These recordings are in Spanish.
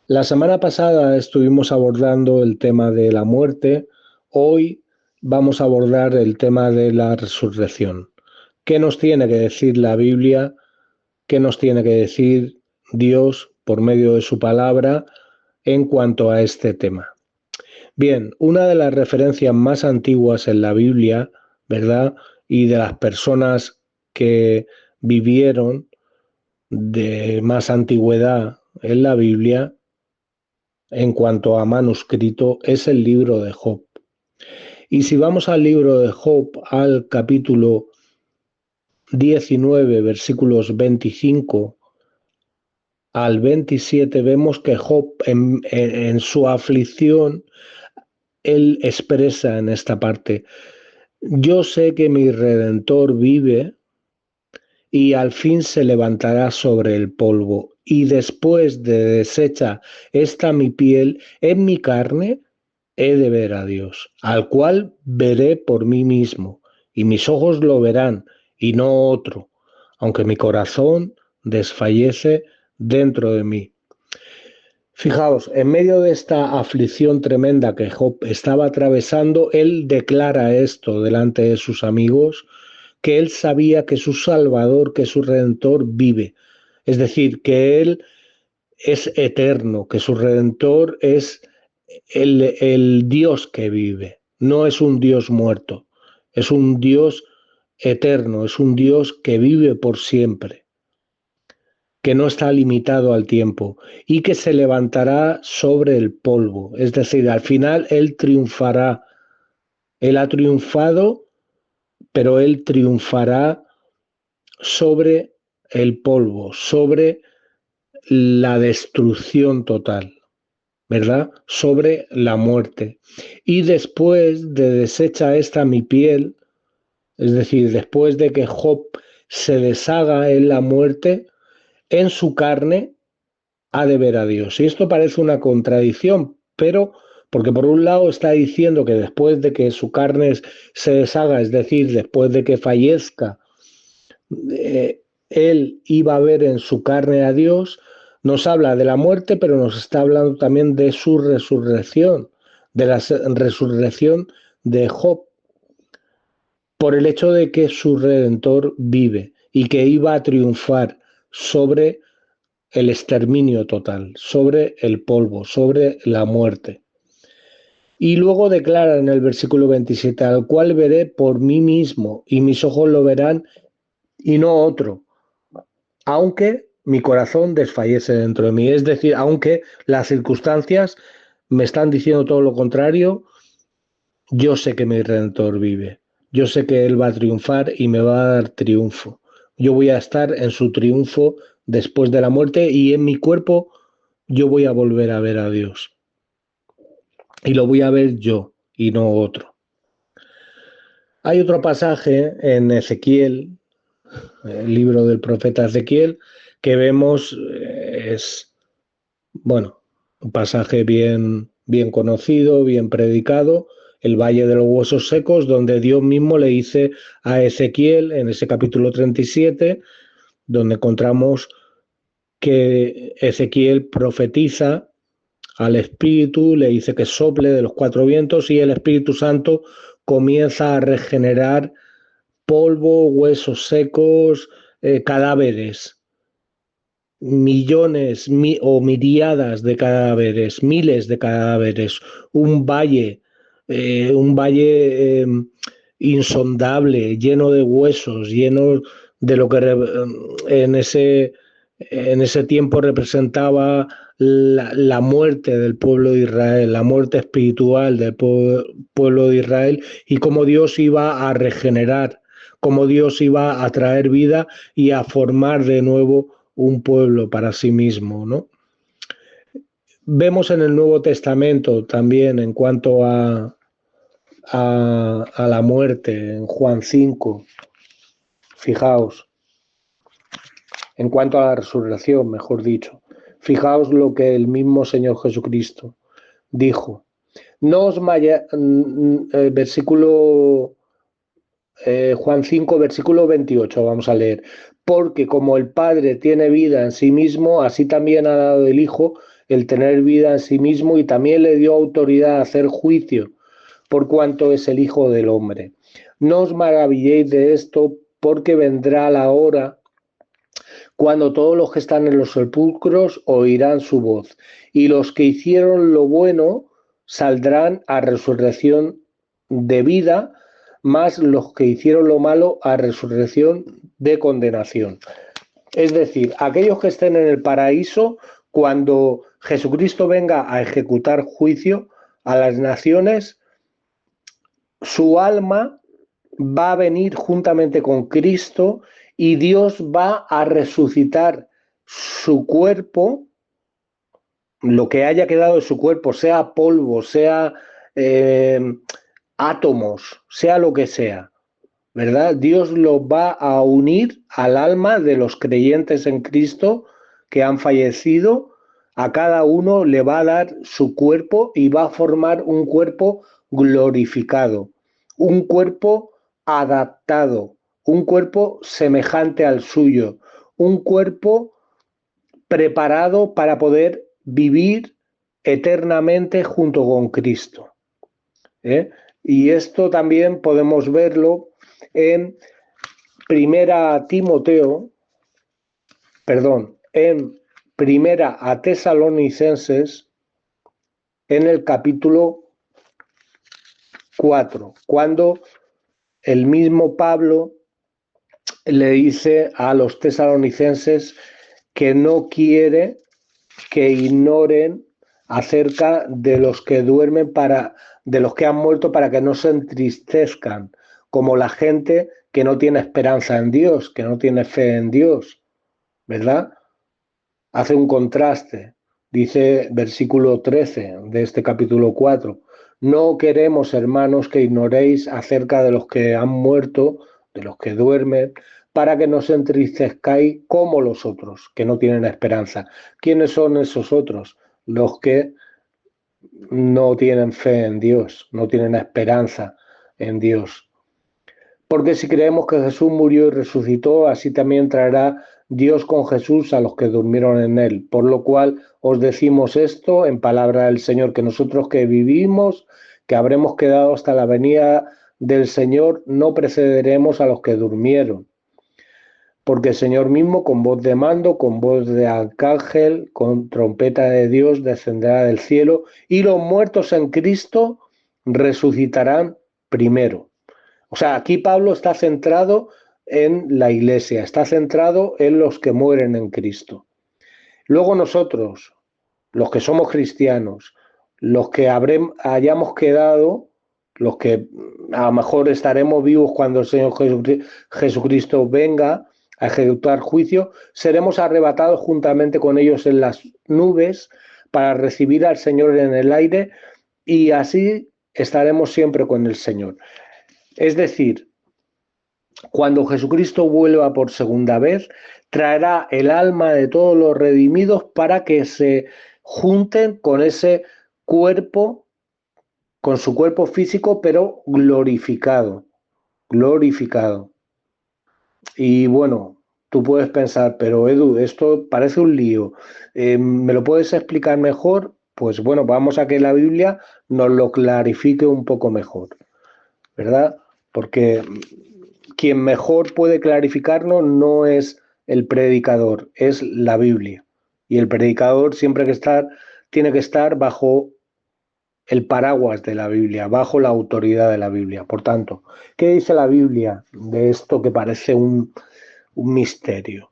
La semana pasada estuvimos abordando el tema de la muerte. Hoy vamos a abordar el tema de la resurrección. ¿Qué nos tiene que decir la Biblia? ¿Qué nos tiene que decir Dios por medio de su palabra en cuanto a este tema? Bien, una de las referencias más antiguas en la Biblia, ¿verdad? Y de las personas que vivieron de más antigüedad en la Biblia en cuanto a manuscrito es el libro de Job. Y si vamos al libro de Job, al capítulo 19, versículos 25 al 27, vemos que Job en su aflicción, él expresa en esta parte: yo sé que mi Redentor vive y al fin se levantará sobre el polvo, y después de deshecha esta mi piel, en mi carne he de ver a Dios, al cual veré por mí mismo, y mis ojos lo verán, y no otro, aunque mi corazón desfallece dentro de mí. Fijaos, en medio de esta aflicción tremenda que Job estaba atravesando, él declara esto delante de sus amigos, que él sabía que su Salvador, que su Redentor vive. Es decir, que él es eterno, que su Redentor es el Dios que vive. No es un Dios muerto, es un Dios eterno, es un Dios que vive por siempre, que no está limitado al tiempo y que se levantará sobre el polvo. Es decir, al final Él triunfará. Él ha triunfado, pero Él triunfará sobre el polvo, sobre la destrucción total, ¿verdad? Sobre la muerte. Y después de deshecha esta mi piel, es decir, después de que Job se deshaga en la muerte, en su carne ha de ver a Dios. Y esto parece una contradicción, pero porque por un lado está diciendo que después de que su carne se deshaga, es decir, después de que fallezca, él iba a ver en su carne a Dios, nos habla de la muerte, pero nos está hablando también de su resurrección, de la resurrección de Job, por el hecho de que su Redentor vive y que iba a triunfar sobre el exterminio total, sobre el polvo, sobre la muerte. Y luego declara en el versículo 27, al cual veré por mí mismo y mis ojos lo verán y no otro, aunque mi corazón desfallece dentro de mí. Es decir, aunque las circunstancias me están diciendo todo lo contrario, yo sé que mi Redentor vive. Yo sé que Él va a triunfar y me va a dar triunfo. Yo voy a estar en su triunfo después de la muerte y en mi cuerpo yo voy a volver a ver a Dios. Y lo voy a ver yo y no otro. Hay otro pasaje en Ezequiel, el libro del profeta Ezequiel, que vemos es, bueno, un pasaje bien conocido, bien predicado, el Valle de los Huesos Secos, donde Dios mismo le dice a Ezequiel, en ese capítulo 37, donde encontramos que Ezequiel profetiza al Espíritu, le dice que sople de los cuatro vientos y el Espíritu Santo comienza a regenerar polvo, huesos secos, cadáveres, millones o miriadas de cadáveres, miles de cadáveres, un valle insondable, lleno de huesos, lleno de lo que en ese tiempo representaba la muerte del pueblo de Israel, la muerte espiritual del pueblo de Israel y cómo Dios iba a regenerar, cómo Dios iba a traer vida y a formar de nuevo un pueblo para sí mismo, ¿no? Vemos en el Nuevo Testamento también en cuanto a la muerte, en Juan 5, fijaos, en cuanto a la resurrección, mejor dicho, fijaos lo que el mismo Señor Jesucristo dijo. No os versículo Juan 5, versículo 28, vamos a leer. Porque como el Padre tiene vida en sí mismo, así también ha dado el Hijo el tener vida en sí mismo, y también le dio autoridad a hacer juicio, por cuanto es el Hijo del Hombre. No os maravilléis de esto, porque vendrá la hora cuando todos los que están en los sepulcros oirán su voz, y los que hicieron lo bueno saldrán a resurrección de vida, más los que hicieron lo malo a resurrección de condenación. Es decir, aquellos que estén en el paraíso, cuando Jesucristo venga a ejecutar juicio a las naciones, su alma va a venir juntamente con Cristo, y Dios va a resucitar su cuerpo, lo que haya quedado de su cuerpo, sea polvo, sea átomos, sea lo que sea, ¿verdad? Dios lo va a unir al alma de los creyentes en Cristo que han fallecido. A cada uno le va a dar su cuerpo y va a formar un cuerpo glorificado, un cuerpo adaptado, un cuerpo semejante al suyo, un cuerpo preparado para poder vivir eternamente junto con Cristo, ¿eh? Y esto también podemos verlo en en Primera a Tesalonicenses, en el capítulo 4, cuando el mismo Pablo le dice a los tesalonicenses que no quiere que ignoren acerca de los que duermen, de los que han muerto, para que no se entristezcan, como la gente que no tiene esperanza en Dios, que no tiene fe en Dios, ¿verdad? Hace un contraste. Dice versículo 13 de este capítulo 4: no queremos, hermanos, que ignoréis acerca de los que han muerto, de los que duermen, para que no os entristezcáis como los otros, que no tienen esperanza. ¿Quiénes son esos otros? Los que no tienen fe en Dios, no tienen esperanza en Dios. Porque si creemos que Jesús murió y resucitó, así también traerá Dios con Jesús a los que durmieron en él. Por lo cual os decimos esto en palabra del Señor, que nosotros que vivimos, que habremos quedado hasta la venida del Señor, no precederemos a los que durmieron. Porque el Señor mismo, con voz de mando, con voz de arcángel, con trompeta de Dios, descenderá del cielo, y los muertos en Cristo resucitarán primero. O sea, aquí Pablo está centrado en la iglesia, está centrado en los que mueren en Cristo. Luego nosotros, los que somos cristianos, los que hayamos quedado, los que a lo mejor estaremos vivos cuando el Señor Jesucristo venga a ejecutar juicio, seremos arrebatados juntamente con ellos en las nubes para recibir al Señor en el aire, y así estaremos siempre con el Señor. Es decir, cuando Jesucristo vuelva por segunda vez, traerá el alma de todos los redimidos para que se junten con ese cuerpo, con su cuerpo físico, pero glorificado, glorificado. Y bueno, tú puedes pensar, pero Edu, esto parece un lío. ¿Me lo puedes explicar mejor? Pues bueno, vamos a que la Biblia nos lo clarifique un poco mejor, ¿verdad? Porque quien mejor puede clarificarnos no es el predicador, es la Biblia. Y el predicador siempre tiene que estar bajo el paraguas de la Biblia, bajo la autoridad de la Biblia. Por tanto, ¿qué dice la Biblia de esto que parece un misterio?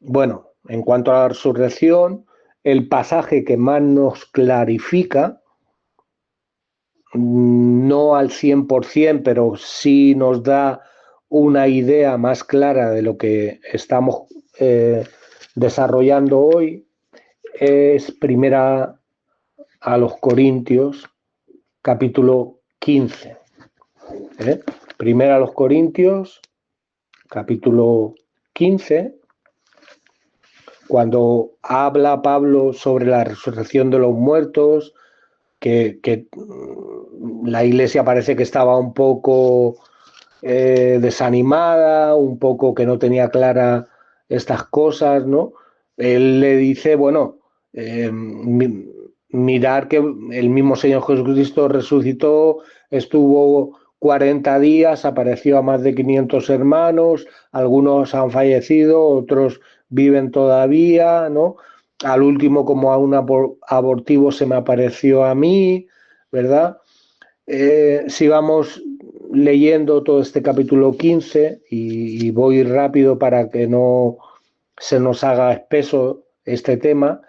Bueno, en cuanto a la resurrección, el pasaje que más nos clarifica, no al 100%, pero sí nos da una idea más clara de lo que estamos desarrollando hoy, es Primera a los Corintios, capítulo 15. Primera a los Corintios, capítulo 15, cuando habla Pablo sobre la resurrección de los muertos, que la iglesia parece que estaba un poco desanimada, un poco que no tenía clara estas cosas, ¿no? Él le dice, bueno, Mirar que el mismo Señor Jesucristo resucitó, estuvo 40 días, apareció a más de 500 hermanos, algunos han fallecido, otros viven todavía, ¿no? Al último, como a un abortivo, se me apareció a mí, ¿verdad? Si vamos leyendo todo este capítulo 15 y voy rápido para que no se nos haga espeso este tema,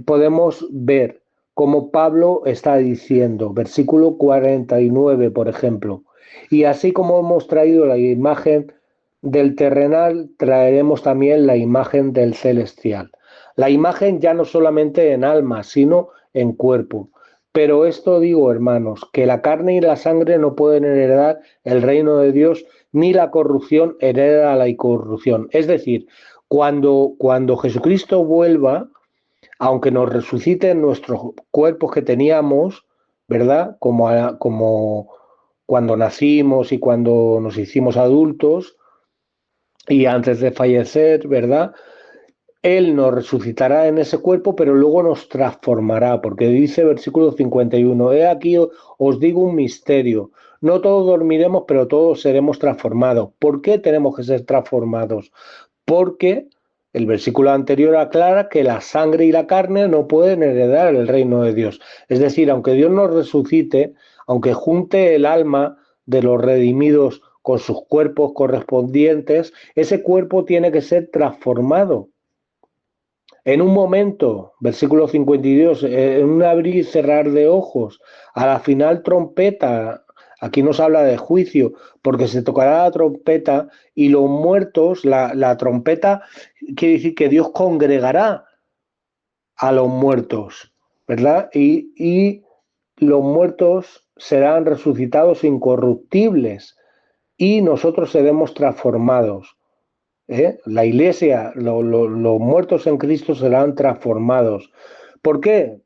podemos ver cómo Pablo está diciendo, versículo 49, por ejemplo, y así como hemos traído la imagen del terrenal, traeremos también la imagen del celestial. La imagen ya no solamente en alma, sino en cuerpo. Pero esto digo, hermanos, que la carne y la sangre no pueden heredar el reino de Dios, ni la corrupción hereda la incorrupción. Es decir, cuando Jesucristo vuelva, aunque nos resuciten nuestros cuerpos que teníamos, ¿verdad? Como cuando nacimos y cuando nos hicimos adultos y antes de fallecer, ¿verdad? Él nos resucitará en ese cuerpo, pero luego nos transformará, porque dice versículo 51, he aquí os digo un misterio, no todos dormiremos, pero todos seremos transformados. ¿Por qué tenemos que ser transformados? Porque el versículo anterior aclara que la sangre y la carne no pueden heredar el reino de Dios. Es decir, aunque Dios nos resucite, aunque junte el alma de los redimidos con sus cuerpos correspondientes, ese cuerpo tiene que ser transformado. En un momento, versículo 52, en un abrir y cerrar de ojos, a la final trompeta, aquí nos habla de juicio, porque se tocará la trompeta y los muertos, la trompeta quiere decir que Dios congregará a los muertos, ¿verdad? Y los muertos serán resucitados incorruptibles y nosotros seremos transformados. La iglesia, los muertos en Cristo serán transformados. ¿Por qué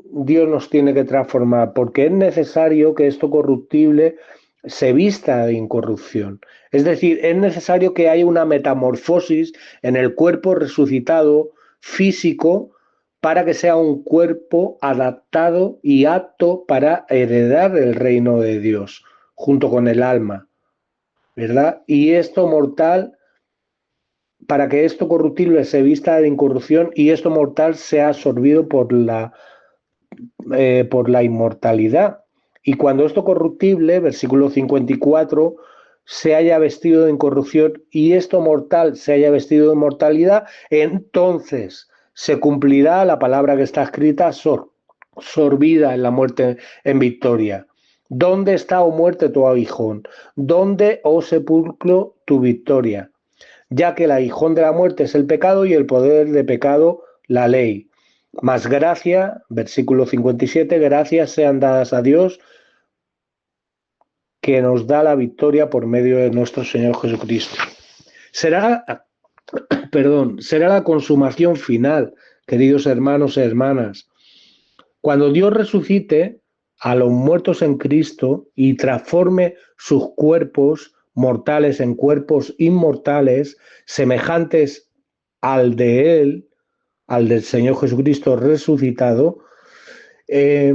Dios nos tiene que transformar? Porque es necesario que esto corruptible se vista de incorrupción. Es decir, es necesario que haya una metamorfosis en el cuerpo resucitado físico para que sea un cuerpo adaptado y apto para heredar el reino de Dios, junto con el alma, ¿verdad? Y esto mortal, para que esto corruptible se vista de incorrupción y esto mortal sea absorbido por la inmortalidad. Y cuando esto corruptible, versículo 54, se haya vestido de incorrupción y esto mortal se haya vestido de mortalidad, entonces se cumplirá la palabra que está escrita, sorbida en la muerte en victoria. ¿Dónde está, oh muerte, tu aguijón? ¿Dónde, oh sepulcro, tu victoria? Ya que el aguijón de la muerte es el pecado y el poder de pecado la ley. Mas gracia, versículo 57, gracias sean dadas a Dios que nos da la victoria por medio de nuestro Señor Jesucristo. Será la consumación final, queridos hermanos y hermanas. Cuando Dios resucite a los muertos en Cristo y transforme sus cuerpos mortales en cuerpos inmortales, semejantes al de Él, al del Señor Jesucristo resucitado, eh,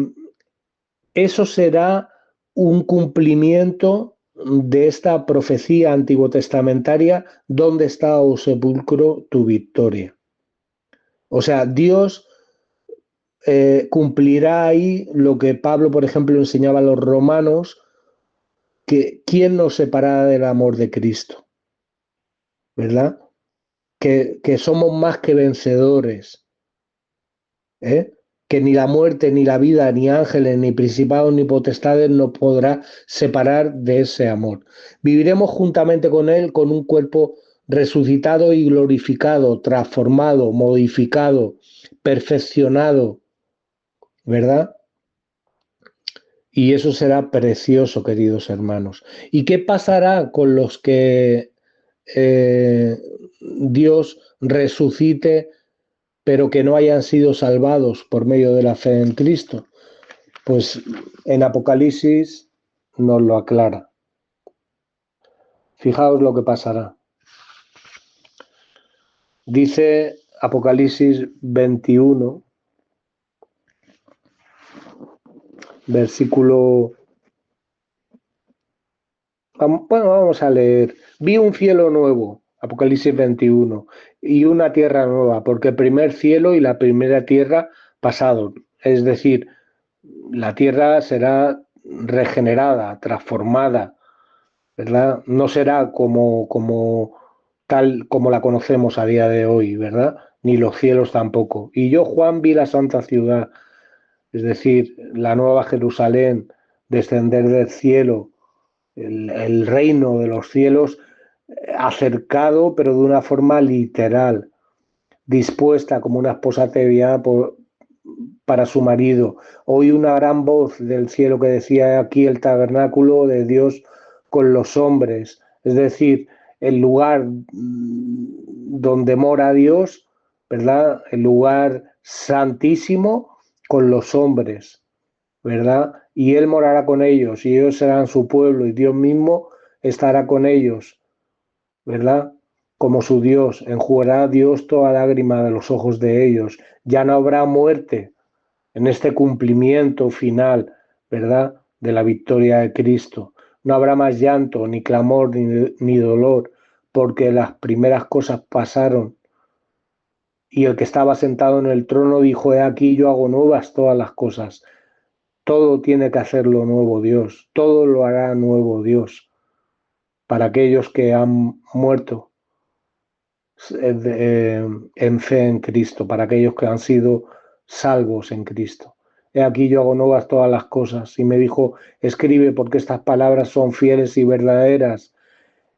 eso será un cumplimiento de esta profecía antiguo testamentaria, ¿dónde está, oh sepulcro, tu victoria? O sea, Dios cumplirá ahí lo que Pablo, por ejemplo, enseñaba a los romanos, que ¿quién nos separará del amor de Cristo? ¿Verdad? Que somos más que vencedores, ¿eh? Que ni la muerte, ni la vida, ni ángeles, ni principados, ni potestades nos podrá separar de ese amor. Viviremos juntamente con Él con un cuerpo resucitado y glorificado, transformado, modificado, perfeccionado, ¿verdad? Y eso será precioso, queridos hermanos. ¿Y qué pasará con los que Dios resucite, pero que no hayan sido salvados por medio de la fe en Cristo? Pues en Apocalipsis nos lo aclara. Fijaos lo que pasará. Dice Apocalipsis 21, versículo... Bueno, vamos a leer. Vi un cielo nuevo, Apocalipsis 21, y una tierra nueva, porque el primer cielo y la primera tierra pasaron. Es decir, la tierra será regenerada, transformada, ¿verdad? No será como tal como la conocemos a día de hoy, ¿verdad? Ni los cielos tampoco. Y yo, Juan, vi la santa ciudad, es decir, la nueva Jerusalén, descender del cielo, el reino de los cielos, acercado, pero de una forma literal, dispuesta como una esposa ataviada para su marido. Oí una gran voz del cielo que decía: aquí el tabernáculo de Dios con los hombres, es decir, el lugar donde mora Dios, ¿verdad? El lugar santísimo con los hombres, ¿verdad? Y Él morará con ellos y ellos serán su pueblo y Dios mismo estará con ellos, ¿verdad? Como su Dios, enjugará Dios toda lágrima de los ojos de ellos. Ya no habrá muerte en este cumplimiento final, ¿verdad? De la victoria de Cristo. No habrá más llanto, ni clamor, ni dolor, porque las primeras cosas pasaron. Y el que estaba sentado en el trono dijo: he aquí, yo hago nuevas todas las cosas. Todo tiene que hacerlo nuevo Dios, todo lo hará nuevo Dios para aquellos que han muerto en fe en Cristo, para aquellos que han sido salvos en Cristo. He aquí, yo hago nuevas todas las cosas. Y me dijo: escribe, porque estas palabras son fieles y verdaderas.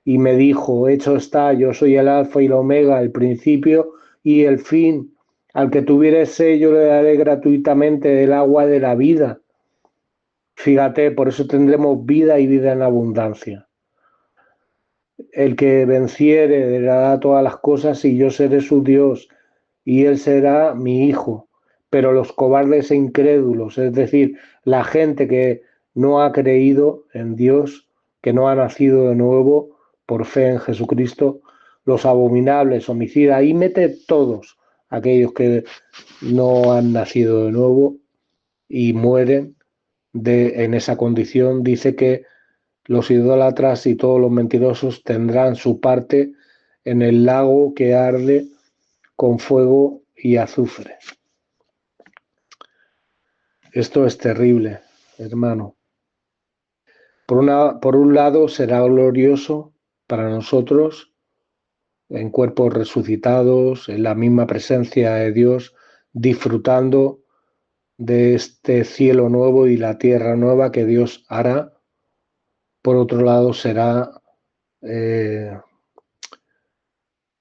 Y me dijo: hecho está, yo soy el alfa y el omega, el principio y el fin. Al que tuviere sed, yo le daré gratuitamente del agua de la vida. Fíjate, por eso tendremos vida y vida en abundancia. El que venciere heredará todas las cosas y yo seré su Dios y él será mi hijo. Pero los cobardes e incrédulos, es decir, la gente que no ha creído en Dios, que no ha nacido de nuevo por fe en Jesucristo, los abominables, homicidas, y mete todos aquellos que no han nacido de nuevo y mueren en esa condición, dice que los idólatras y todos los mentirosos tendrán su parte en el lago que arde con fuego y azufre. Esto es terrible, hermano. Por un lado será glorioso para nosotros, en cuerpos resucitados, en la misma presencia de Dios, disfrutando de este cielo nuevo y la tierra nueva que Dios hará. Por otro lado será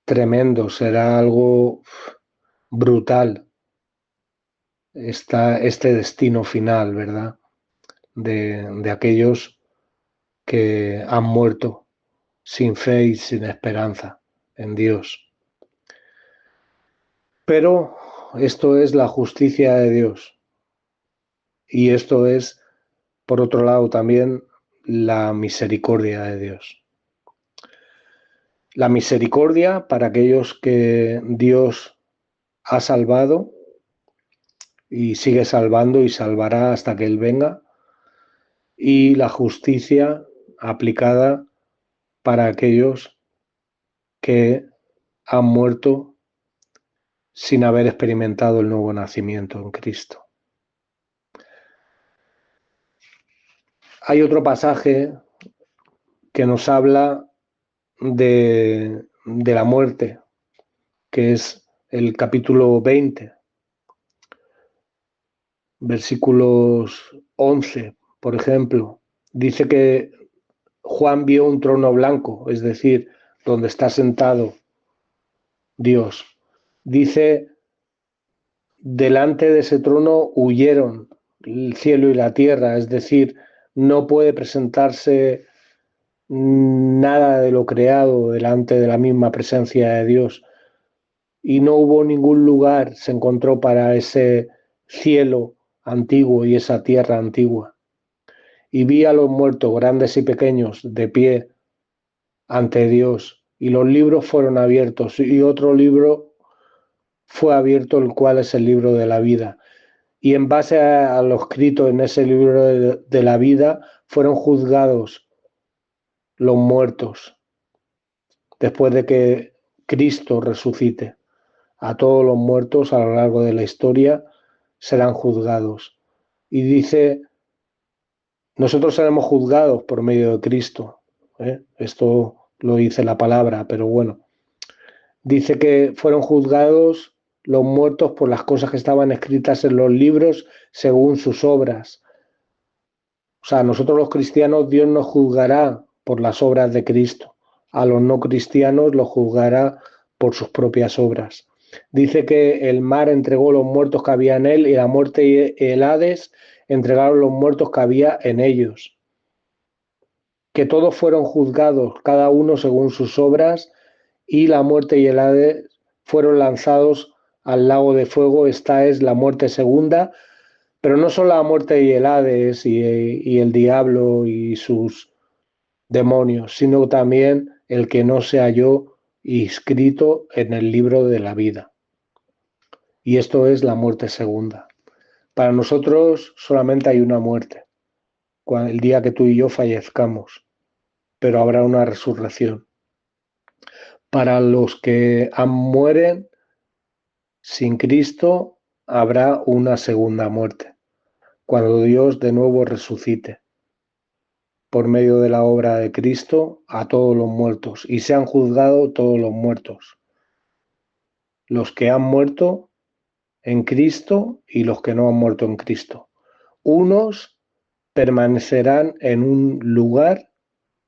tremendo, será algo brutal este destino final, ¿verdad? De aquellos que han muerto sin fe y sin esperanza en Dios. Pero esto es la justicia de Dios y esto es, por otro lado, también la misericordia de Dios. La misericordia para aquellos que Dios ha salvado y sigue salvando y salvará hasta que Él venga, y la justicia aplicada para aquellos que han muerto sin haber experimentado el nuevo nacimiento en Cristo. Hay otro pasaje que nos habla de la muerte, que es el capítulo 20, versículos 11, por ejemplo. Dice que Juan vio un trono blanco, es decir, donde está sentado Dios. Dice: delante de ese trono huyeron el cielo y la tierra, es decir, no puede presentarse nada de lo creado delante de la misma presencia de Dios. Y no hubo ningún lugar, se encontró para ese cielo antiguo y esa tierra antigua. Y vi a los muertos, grandes y pequeños, de pie ante Dios, y los libros fueron abiertos, y otro libro fue abierto, el cual es el libro de la vida. y en base a lo escrito en ese libro de la vida fueron juzgados los muertos después de que Cristo resucite. A todos los muertos a lo largo de la historia serán juzgados. Y dice, nosotros seremos juzgados por medio de Cristo. Esto lo dice la palabra, pero bueno. Dice que fueron juzgados los muertos por las cosas que estaban escritas en los libros según sus obras. O sea, nosotros los cristianos, Dios nos juzgará por las obras de Cristo. A los no cristianos los juzgará por sus propias obras. Dice que el mar entregó los muertos que había en él y la muerte y el Hades entregaron los muertos que había en ellos. Que todos fueron juzgados, cada uno según sus obras, y la muerte y el Hades fueron lanzados al lago de fuego. Esta es la muerte segunda, pero no solo la muerte y el Hades y el diablo y sus demonios, sino también el que no se halló inscrito en el libro de la vida. Y esto es la muerte segunda. Para nosotros solamente hay una muerte, el día que tú y yo fallezcamos, pero habrá una resurrección. Para los que mueren sin Cristo, habrá una segunda muerte, cuando Dios de nuevo resucite por medio de la obra de Cristo a todos los muertos, y se han juzgado todos los muertos, los que han muerto en Cristo y los que no han muerto en Cristo. Unos permanecerán en un lugar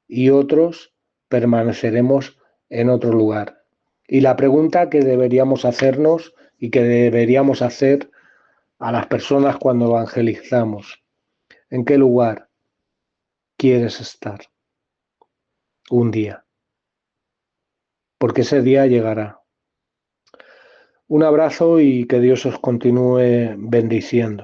y otros permaneceremos en otro lugar. Y la pregunta que deberíamos hacernos y que deberíamos hacer a las personas cuando evangelizamos: ¿en qué lugar quieres estar un día? Porque ese día llegará. Un abrazo y que Dios os continúe bendiciendo.